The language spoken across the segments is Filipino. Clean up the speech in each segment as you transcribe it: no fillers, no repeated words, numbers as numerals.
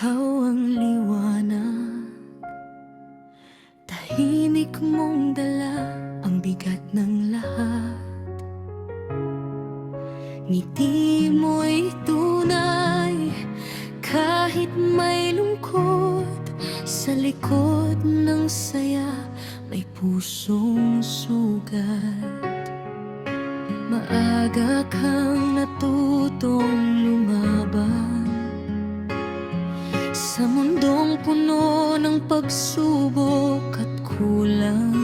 Ikaw ang liwanag, tahimik mong dala ang bigat ng lahat. Ngiti mo'y tunay kahit may lungkot. Sa likod ng saya may pusong sugat. Maaga kang natutong lumaban sa mundong puno ng pagsubok at kulang.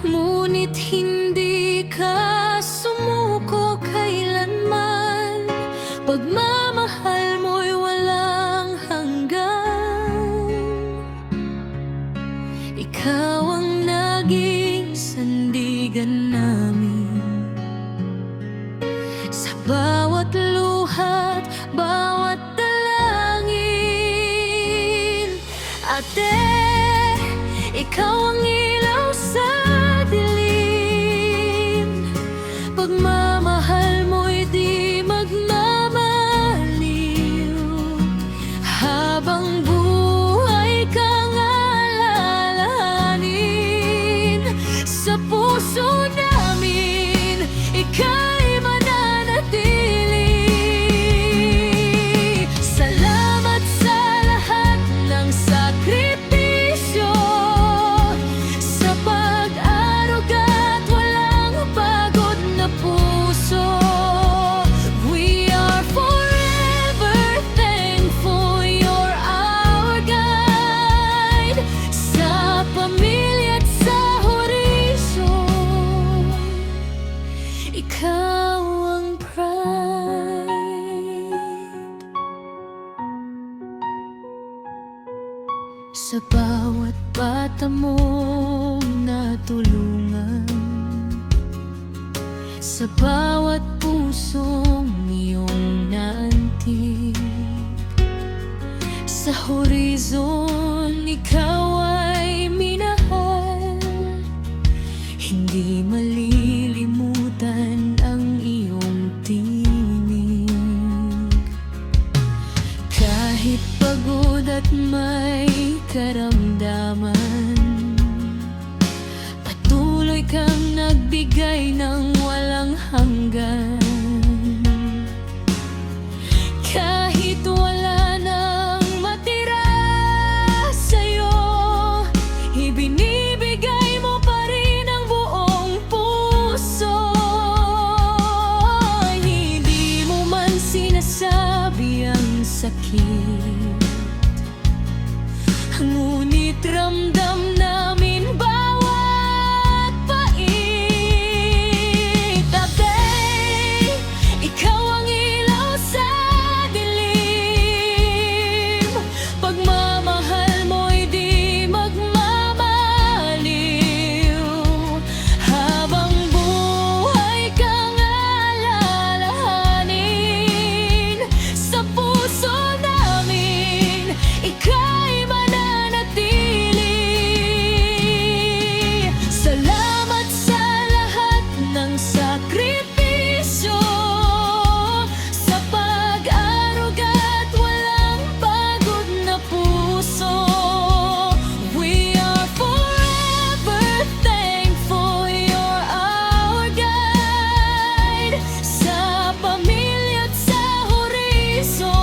Ngunit hindi ka sumuko kailanman. Pagmamahal mo'y walang hanggan. Ikaw ang naging sandigan namin sa bawat luha't bawat dalangin. Ate, ikaw ang ilaw sa dilim. Pagmamahal mo'y di magmamaliw. Habang buhay kang alalahanin sa puso namin, ika'y mananatili. Salamat sa lahat ng sakripisyo, sa pag-arog at walang pagod na puso. We are forever thankful you're our guide. Sa pamilya at sa horizon, ikaw ang pride. Sa bawat bata mong natulungan, sa bawat pusong iyong naantig, sa horizon ikaw ay minahal. Hindi malilimutan ang iyong tinig. Kahit pagod at may karamdaman, patuloy kang nagbigay ng walang hanggan. Kahit wala nang matira sa'yo, ibinibigay mo pa rin ang buong puso. Hindi mo man sinasabi ang sakit, ngunit ramdam namin bawat pait. Ate, ikaw ang ilaw sa dilim. Pagmamahal mo'y di magmamaliw. Habang buhay kang alalahanin sa puso namin, ika'y mananatili. Salamat sa lahat ng sakripisyo, sa pag-arog at walang pagod na puso. We are forever thankful you're our guide. Sa pamilya at sa horizon,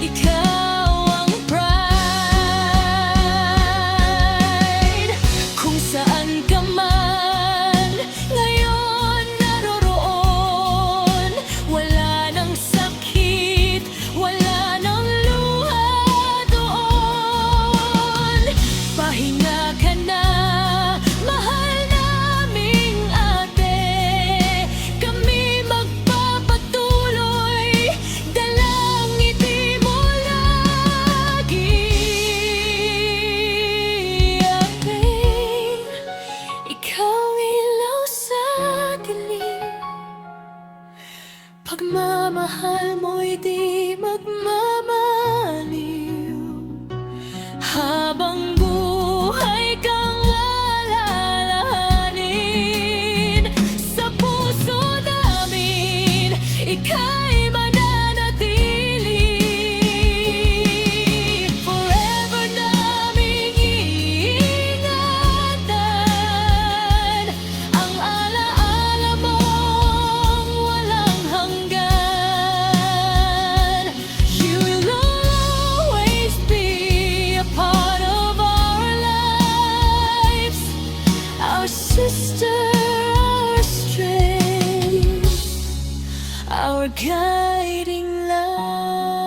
ikaw ang pride. Kung saan ka man ngayon naroroon, wala nang sakit, wala nang luha doon. Pahinga ka na, mahal naming ate. Kami magpapatuloy, dalang ngiti mo lagi. Ate, ikaw ang ilaw sa dilim. Pagmamahal mo'y di magmamaliw. Habang buhay kang alalahanin sa puso namin, ika'y mananatili. our guiding light.